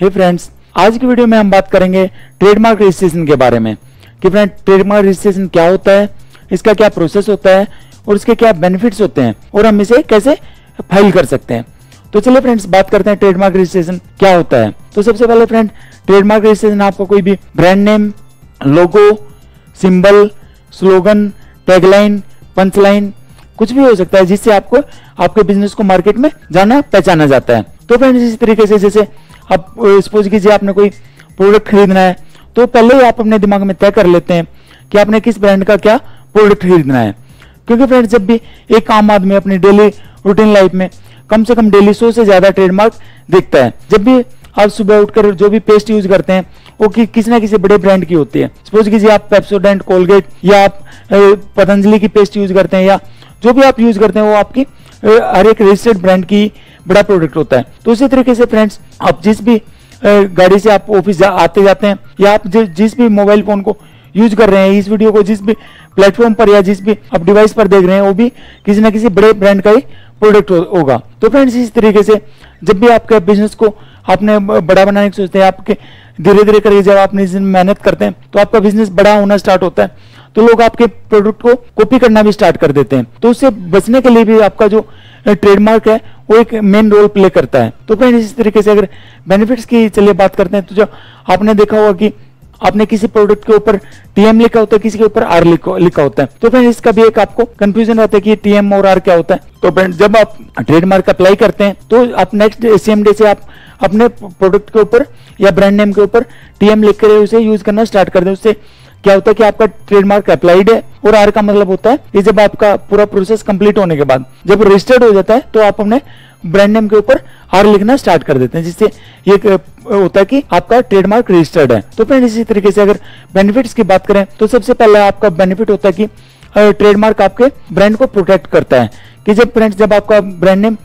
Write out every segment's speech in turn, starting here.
हे friends, आज की video में हम बात करेंगे ट्रेडमार्क रजिस्ट्रेशन के बारे में कि फ्रेंड ट्रेडमार्क रजिस्ट्रेशन क्या होता है, इसका क्या प्रोसेस होता है और इसके क्या बेनिफिट्स होते हैं और हम इसे कैसे फाइल कर सकते हैं। तो चलिए फ्रेंड्स बात करते हैं ट्रेडमार्क रजिस्ट्रेशन क्या होता है। तो सबसे पहले फ्रेंड ट्रेडमार्क रजिस्ट्रेशन आपको कोई भी ब्रांड नेम, लोगो, सिंबल, स्लोगन, टैगलाइन, पंचलाइन कुछ भी हो सकता है जिससे आपको आपके बिजनेस को मार्केट में जाना पहचाना जाता है। तो फ्रेंड्स इसी तरीके से जैसे आप सपोज कीजिए आपने कोई प्रोडक्ट खरीदना है तो पहले ही आप अपने दिमाग में तय कर लेते हैं कि आपने किस ब्रांड का क्या प्रोडक्ट खरीदना है, क्योंकि फ्रेंड्स जब भी एक आम आदमी अपनी डेली रूटीन लाइफ में कम से कम डेली 100 से ज्यादा ट्रेडमार्क देखता है। जब भी आप सुबह उठकर जो भी पेस्ट यूज करते हैं वो किसी ना किसी बड़े ब्रांड की होती है। सपोज कीजिए आप पेप्सोडेंट, कोलगेट या आप पतंजलि की पेस्ट यूज करते हैं या जो भी आप यूज करते हैं वो आपकी हर एक रजिस्टर्ड ब्रांड की बड़ा प्रोडक्ट होता है। तो उसी तरीके से फ्रेंड्स आप जिस भी गाड़ी से आप ऑफिस आते जाते हैं या आप जिस भी मोबाइल फोन को यूज कर रहे हैं, इस वीडियो को जिस भी प्लेटफॉर्म पर या जिस भी आप डिवाइस पर देख रहे हैं वो भी किसी ना किसी बड़े ब्रांड का ही प्रोडक्ट होगा। तो फ्रेंड्स इस तरीके से जब भी आपके बिजनेस को आपने बड़ा बनाने की सोचते हैं, आपके धीरे धीरे करके जब आप मेहनत करते हैं तो आपका बिजनेस बड़ा होना स्टार्ट होता है, तो लोग आपके प्रोडक्ट को कॉपी करना भी स्टार्ट कर देते हैं। तो उससे बचने के लिए भी आपका जो ट्रेडमार्क है वो एक मेन रोल प्ले करता है। तो फ्रेंड्स इस तरीके से अगर बेनिफिट्स की चलिए बात करते हैं तो जो आपने देखा होगा कि आपने किसी प्रोडक्ट के ऊपर टीएम लिखा होता है, किसी के ऊपर आर लिखा होता है। तो फ्रेंड्स इसका भी एक आपको कंफ्यूजन रहता है कि टीएम और आर क्या होता है। तो फ्रेंड्स जब आप ट्रेडमार्क अप्लाई करते हैं तो आप नेक्स्ट सेम डे से आप अपने प्रोडक्ट के ऊपर या ब्रांड नेम के ऊपर टीएम लिख कर उसे यूज करना स्टार्ट कर दें। उससे क्या होता है कि आपका ट्रेडमार्क अप्लाइड है। और आर का मतलब होता है कि जब आपका पूरा प्रोसेस कंप्लीट होने के बाद जब रजिस्टर्ड हो जाता है तो आप अपने ब्रांड नेम के ऊपर आर लिखना स्टार्ट कर देते हैं, जिससे ये होता है कि आपका ट्रेडमार्क रजिस्टर्ड है। तो फ्रेंड इसी तरीके से अगर बेनिफिट्स की बात करें तो सबसे पहले आपका बेनिफिट होता है कि ट्रेडमार्क आपके ब्रांड को प्रोटेक्ट करता है। कि जब आपका ब्रांड नेम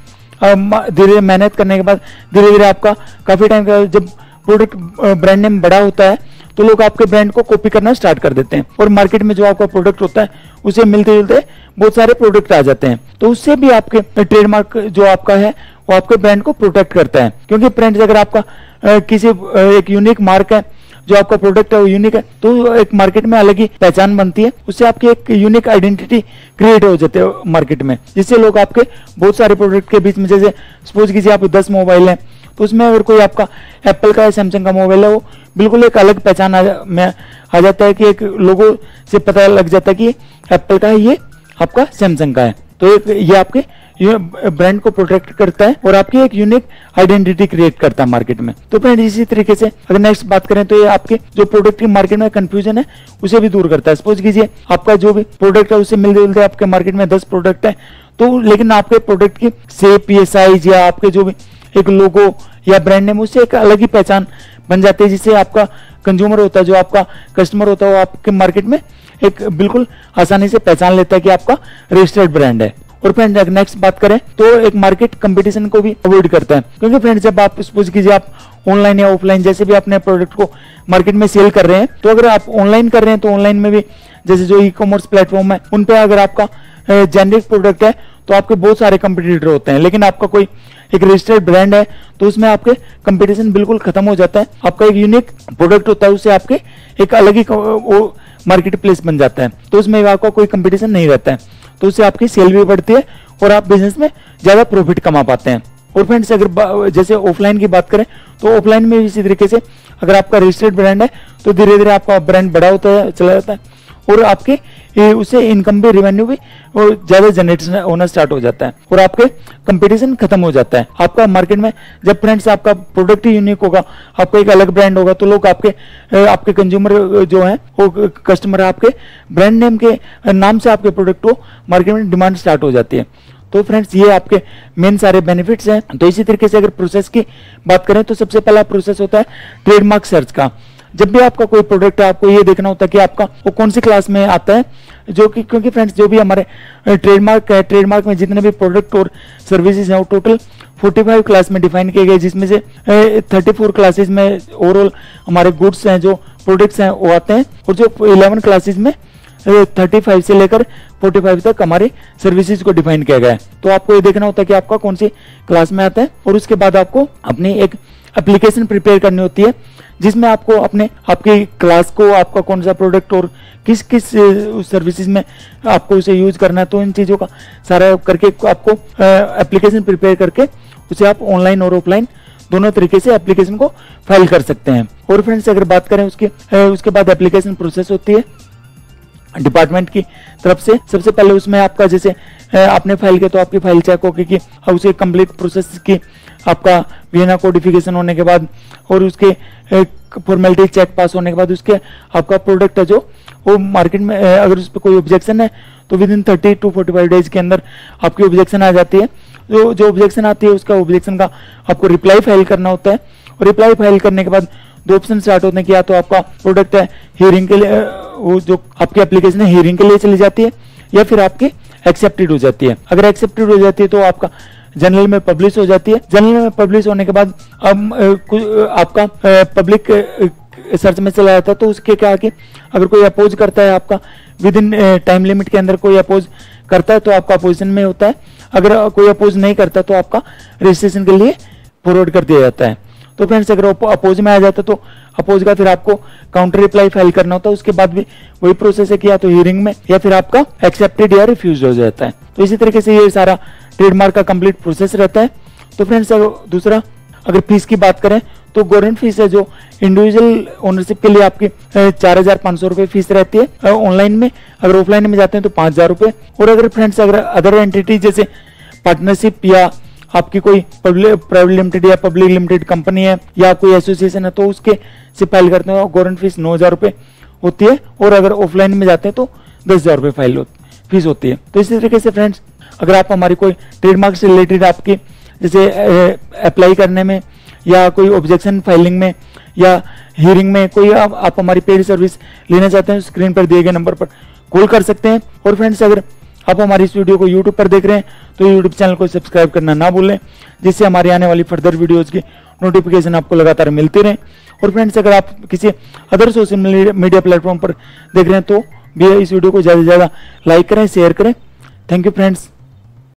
धीरे मेहनत करने के बाद धीरे धीरे आपका काफी टाइम का जब प्रोडक्ट ब्रांड नेम बड़ा होता है तो लोग आपके ब्रांड को कॉपी करना स्टार्ट कर देते हैं और मार्केट में जो आपका प्रोडक्ट होता है उसे मिलते जुलते बहुत सारे प्रोडक्ट आ जाते हैं। तो उससे भी आपके ट्रेडमार्क जो आपका है वो आपके ब्रांड को प्रोटेक्ट करता है, क्योंकि फ्रेंड्स अगर आपका किसी एक यूनिक मार्क है, जो आपका प्रोडक्ट है वो यूनिक है, तो एक मार्केट में अलग ही पहचान बनती है। उससे आपकी एक यूनिक आइडेंटिटी क्रिएट हो जाती है मार्केट में, जिससे लोग आपके बहुत सारे प्रोडक्ट के बीच में, जैसे सपोज कीजिए आप 10 मोबाइल है तो उसमें अगर कोई आपका एप्पल का या सैमसंग का मोबाइल है वो बिल्कुल एक अलग पहचान में आ जाता है कि एक लोगो से पता लग जाता है कि एप्पल का है, ये आपका सैमसंग का है। तो ये आपके ब्रांड को प्रोटेक्ट करता है और आपकी एक यूनिक आइडेंटिटी क्रिएट करता है मार्केट में। तो फ्रेंड इसी तरीके से अगर नेक्स्ट बात करें तो ये आपके जो प्रोडक्ट की मार्केट में कंफ्यूजन है उसे भी दूर करता है। सपोज कीजिए आपका जो भी प्रोडक्ट है उससे मिलते जुलते आपके मार्केट में 10 प्रोडक्ट है, तो लेकिन आपके प्रोडक्ट की शेप या साइज या आपके जो भी एक लोगो या ब्रांड नेम उससे एक अलग ही पहचान बन जाती है, जिससे आपका कंज्यूमर होता है, जो आपका कस्टमर होता है वो आपके मार्केट में एक बिल्कुल आसानी से पहचान लेता है कि आपका रजिस्टर्ड ब्रांड है। और फ्रेंड नेक्स्ट बात करें तो एक मार्केट कंपटीशन को भी अवॉइड करता है, क्योंकि फ्रेंड जब आप सपोज कीजिए आप ऑनलाइन या ऑफलाइन जैसे भी अपने प्रोडक्ट को मार्केट में सेल कर रहे हैं, तो अगर आप ऑनलाइन कर रहे हैं तो ऑनलाइन में भी जैसे जो ई कॉमर्स प्लेटफॉर्म है उन पे अगर आपका जेनरिक प्रोडक्ट है तो आपके बहुत सारे कंपटीटर होते हैं, लेकिन आपका कोई एक रजिस्टर्ड ब्रांड है तो उसमें आपके कंपटीशन बिल्कुल खत्म हो जाता है। आपका एक यूनिक प्रोडक्ट होता है, उससे आपके एक अलग ही मार्केट प्लेस बन जाता है, तो उसमें आपका कोई कंपटीशन नहीं रहता है, तो उससे आपकी सेल भी बढ़ती है और आप बिजनेस में ज्यादा प्रॉफिट कमा पाते हैं। और फ्रेंड्स अगर जैसे ऑफलाइन की बात करें तो ऑफलाइन में इसी तरीके से अगर आपका रजिस्टर्ड ब्रांड है तो धीरे धीरे आपका ब्रांड बड़ा होता है, चला जाता है और आपके उससे इनकम भी, रेवेन्यू भी और ज्यादा जनरेट होना स्टार्ट हो जाता है और आपके कंपटीशन खत्म हो जाता है। आपका मार्केट में जब फ्रेंड्स आपका प्रोडक्ट ही यूनिक होगा, आपका एक अलग ब्रांड होगा, तो लोग आपके कंज्यूमर जो है वो कस्टमर आपके ब्रांड नेम के नाम से आपके प्रोडक्ट को मार्केट में डिमांड स्टार्ट हो जाती है। तो फ्रेंड्स ये आपके मेन सारे बेनिफिट्स हैं। तो इसी तरीके से अगर प्रोसेस की बात करें तो सबसे पहला प्रोसेस होता है ट्रेडमार्क सर्च का। जब भी आपका कोई प्रोडक्ट है आपको ये देखना होता है कि आपका वो कौन सी क्लास में आता है, जो कि क्योंकि फ्रेंड्स जो भी हमारे ट्रेडमार्क है, ट्रेडमार्क में जितने भी प्रोडक्ट और सर्विसेज हैं वो टोटल 45 क्लास में डिफाइन किए गए, जिसमें से 34 क्लासेस में ओवरऑल हमारे गुड्स हैं, जो प्रोडक्ट्स हैं वो आते हैं, और जो 11 क्लासेस में 35 से लेकर 45 तक हमारी सर्विसेज को डिफाइन किया गया है। तो आपको ये देखना होता है कि आपका कौन सी क्लास में आता है और उसके बाद आपको अपनी एक एप्लीकेशन प्रिपेयर करनी होती है, जिसमें आपको आपकी क्लास को, आपका कौन सा प्रोडक्ट और किस किस सर्विसेज में आपको उसे यूज करना है, तो इन चीज़ों का सारा करके आपको एप्लीकेशन प्रिपेयर करके उसे आप ऑनलाइन और ऑफलाइन दोनों तरीके से एप्लीकेशन को फाइल कर सकते हैं। और फ्रेंड्स अगर बात करें उसके बाद एप्लीकेशन प्रोसेस होती है डिपार्टमेंट की तरफ से। सबसे पहले उसमें आपका जैसे आपने फाइल किया तो आपकी फाइल चेक होगी कि उसके कंप्लीट प्रोसेस की आपका वीएना कोडिफिकेशन होने के बाद और उसके फॉर्मेलिटी चेक पास होने के बाद उसके आपका प्रोडक्ट है जो वो मार्केट में अगर उस पर कोई ऑब्जेक्शन है तो विद इन 30 to 45 डेज के अंदर आपकी ऑब्जेक्शन आ जाती है। जो ऑब्जेक्शन आती है उसका ऑब्जेक्शन का आपको रिप्लाई फाइल करना होता है और रिप्लाई फाइल करने के बाद दो ऑप्शन स्टार्ट होते हैं कि या तो आपका प्रोडक्ट है हियरिंग के लिए, वो जो आपकी एप्लीकेशन है हियरिंग के लिए चली जाती है, या फिर आपकी एक्सेप्टेड हो जाती है। अगर एक्सेप्टेड हो जाती है तो आपका जनरल में पब्लिश हो जाती है। जनरल में पब्लिश होने के बाद अब आपका पब्लिक सर्च में चला जाता है। तो उसके क्या कि अगर कोई अपोज करता है आपका विद इन टाइम लिमिट के अंदर कोई अपोज करता है तो आपका अपोजिशन में होता है। अगर कोई अपोज नहीं करता तो आपका रजिस्ट्रेशन के लिए फॉरवर्ड कर दिया जाता है। तो फ्रेंड्स अगर अपोज में आ जाता है तो अपोज का फिर आपको काउंटर रिप्लाई फाइल करना होता है। उसके बाद भी वही प्रोसेस है कि या तो हियरिंग में या फिर आपका एक्सेप्टेड या रिफ्यूज हो जाता है। तो इसी तरीके से ये सारा ट्रेडमार्क का कंप्लीट प्रोसेस रहता है। तो फ्रेंड्स दूसरा अगर फीस की बात करें तो गवर्नमेंट फीस है जो इंडिविजुअल ओनरशिप के लिए आपकी 4,500 रुपए फीस रहती है ऑनलाइन में। अगर ऑफलाइन में जाते हैं तो 5,000 रुपए। और अगर फ्रेंड्स अगर अदर एंटिटी जैसे पार्टनरशिप या आपकी कोई प्राइवेट लिमिटेड या पब्लिक लिमिटेड कंपनी है या कोई एसोसिएशन है तो उसके से फाइल करते हैं गवर्नमेंट फीस 9,000 रुपए होती है। और अगर ऑफलाइन में जाते हैं तो 10,000 रुपए फीस होती है। तो इसी तरीके से फ्रेंड्स अगर आप हमारी कोई ट्रेडमार्क से रिलेटेड आपकी जैसे अप्लाई करने में या कोई ऑब्जेक्शन फाइलिंग में या हियरिंग में कोई आप हमारी पेड सर्विस लेना चाहते हैं स्क्रीन पर दिए गए नंबर पर कॉल कर सकते हैं। और फ्रेंड्स अगर आप हमारी इस वीडियो को यूट्यूब पर देख रहे हैं तो यूट्यूब चैनल को सब्सक्राइब करना ना भूलें, जिससे हमारी आने वाली फर्दर वीडियोज की नोटिफिकेशन आपको लगातार मिलती रहे। और फ्रेंड्स अगर आप किसी अदर सोशल मीडिया प्लेटफॉर्म पर देख रहे हैं तो भी इस वीडियो को ज़्यादा से ज़्यादा लाइक करें, शेयर करें। Thank you friends.